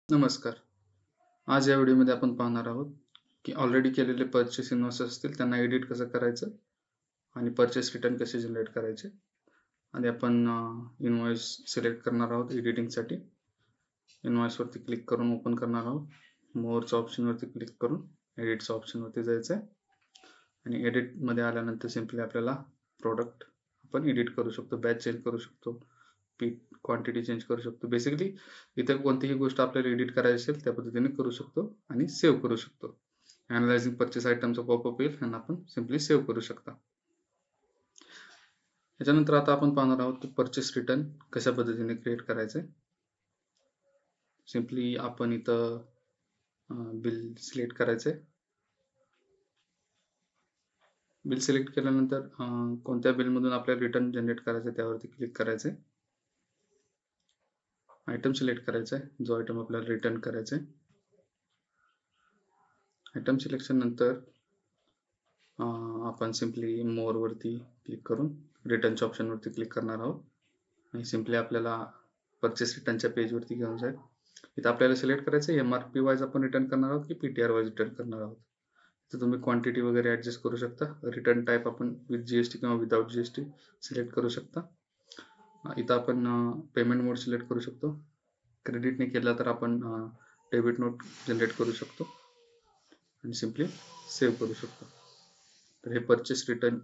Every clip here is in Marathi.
नमस्कार. आज या व्हिडिओमध्ये आपण पाहणार आहोत, की ऑलरेडी केलेले पर्चेस इन्व्हॉइस असतील त्यांना एडिट कसं करायचं आणि पर्चेस रिटर्न कसे जनरेट करायचे आणि आपण इन्व्हॉइस सिलेक्ट करणार आहोत एडिटिंगसाठी. इन्व्हॉइसवरती क्लिक करून ओपन करणार आहोत. मोअरच्या ऑप्शनवरती क्लिक करून एडिटच्या ऑप्शनवरती जायचं आहे आणि एडिटमध्ये आल्यानंतर सिम्पली आपल्याला प्रॉडक्ट आपण एडिट करू शकतो, बॅच चेंज करू शकतो, पीक क्वांटिटी चेंज करू शकतो. बेसिकली इतर कोणतीही गोष्ट आपल्याला एडिट करायची असेल त्या पद्धतीने करू शकतो आणि सेव्ह करू शकतो. अॅनलायझिंग पर्चेस आयटमचा पॉपअप येईल आणि आपण सिम्पली सेव्ह करू शकता. याच्यानंतर आता आपण पाहणार आहोत की पर्चेस रिटर्न कशा पद्धतीने क्रिएट करायचे. सिम्पली आपण इथं बिल सिलेक्ट करायचे. बिल सिलेक्ट केल्यानंतर कोणत्या बिलमधून आपल्याला रिटर्न जनरेट करायचं त्यावरती क्लिक करायचे. आयटम सिलेक्ट करायचा आहे, जो आयटम आपल्याला रिटर्न करायचा आहे. आयटम सिलेक्शन नंतर आपण सिम्पली मोर वरती क्लिक करून रिटर्नच्या ऑप्शनवरती क्लिक करणार आहोत आणि सिम्पली आपल्याला पर्चेस रिटर्नच्या पेजवरती घेऊन जाईल. इथं आपल्याला सिलेक्ट करायचं आहे एम-आर-पी वाईज आपण रिटर्न करणार आहोत की पी-टी-आर वाईज रिटर्न करणार आहोत. तर तुम्ही क्वांटिटी वगैरे ॲडजस्ट करू शकता. रिटर्न टाईप आपण विथ जी-एस-टी किंवा विदाऊट जी-एस-टी सिलेक्ट करू शकता. इथं आपण पेमेंट मोड सिलेक्ट करू शकतो. क्रेडिटने केला तर आपण डेबिट नोट जनरेट करू शकतो आणि सिम्पली सेव्ह करू शकतो. तर हे पर्चेस रिटर्न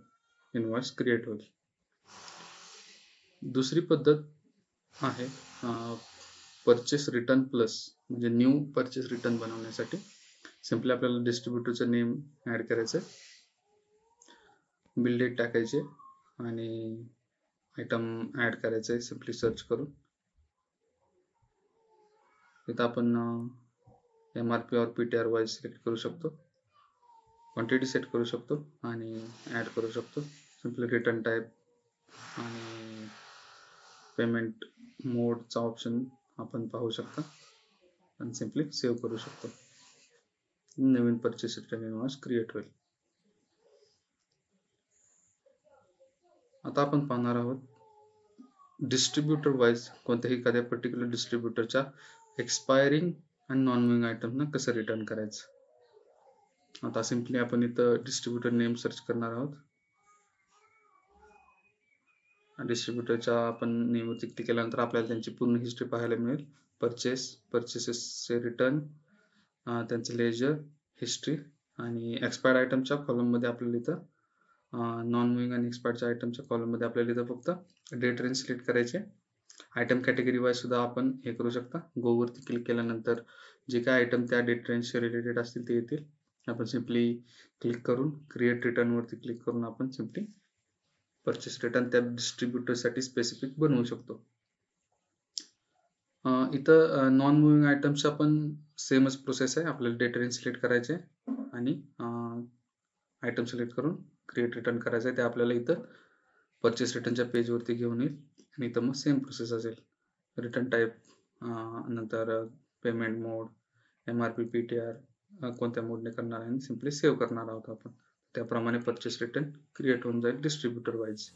इन्व्हॉइस क्रिएट होईल. दुसरी पद्धत आहे पर्चेस रिटर्न प्लस, म्हणजे न्यू पर्चेस रिटर्न बनवण्यासाठी सिम्पली आपल्याला डिस्ट्रीब्युटरचं नेम ॲड करायचं आहे, बिल डेट टाकायचे आणि आयटम ॲड करायचं आहे सिम्पली सर्च करून. इथं आपण एम-आर-पी और पी-टी-आर वाईज सिलेक्ट करू शकतो, क्वांटिटी सेट करू शकतो आणि ॲड करू शकतो. सिम्पली रिटर्न टाईप आणि पेमेंट मोडचा ऑप्शन आपण पाहू शकता आणि सिम्पली सेव्ह करू शकतो. नवीन पर्चेस रिटर्न इन्व्हॉइस क्रिएट होईल. आता आपण पाहणार आहोत डिस्ट्रीब्युटर वाईज कोणत्याही एखाद्या पर्टिक्युलर डिस्ट्रीब्युटरच्या एक्सपायरिंग आणि नॉन मुव्हिंग आयटमना कसं रिटर्न करायचं. आता सिम्पली आपण इथं डिस्ट्रीब्युटर नेम सर्च करणार आहोत. डिस्ट्रीब्युटरच्या आपण नेमवरती क्लिक केल्यानंतर आपल्याला त्यांची पूर्ण हिस्ट्री पाहायला मिळेल. पर्चेसेसचे रिटर्न, त्यांचं लेजर, हिस्ट्री आणि एक्सपायर्ड आयटमच्या कॉलममध्ये आपल्याला इथं नॉन मुव्हिंग आणि एक्सपायर्डच्या आयटमच्या कॉलममध्ये आपल्याला इथं फक्त डेट रेंज सिलेक्ट करायचे. आयटम कॅटेगरी वाईज सुद्धा आपण हे करू शकता. गोवरती क्लिक केल्यानंतर जे काय आयटम त्या डेट रेंजशी रिलेटेड असतील ते येतील. आपण सिम्पली क्लिक करून क्रिएट रिटर्नवरती क्लिक करून आपण सिम्पली पर्चेस रिटर्न त्या डिस्ट्रीब्युटरसाठी स्पेसिफिक बनवू शकतो. इथं नॉन मुव्हिंग आयटम्सचा पण सेमच प्रोसेस आहे. आपल्याला डेट रेंज सिलेक्ट करायचे आणि आयटम सिलेक्ट करून क्रिएट रिटर्न करायचं आहे. ते आपल्याला इथं पर्चेस रिटर्नच्या पेजवरती घेऊन येईल आणि इथं मग सेम प्रोसेस असेल. रिटर्न टाईप, नंतर पेमेंट मोड, एम-आर-पी, पी-टी-आर कोणत्या मोडने करणार आहे आणि सिम्पली सेव्ह करणार आहोत आपण. त्याप्रमाणे पर्चेस रिटर्न क्रिएट होऊन जाईल डिस्ट्रीब्युटर वाईज.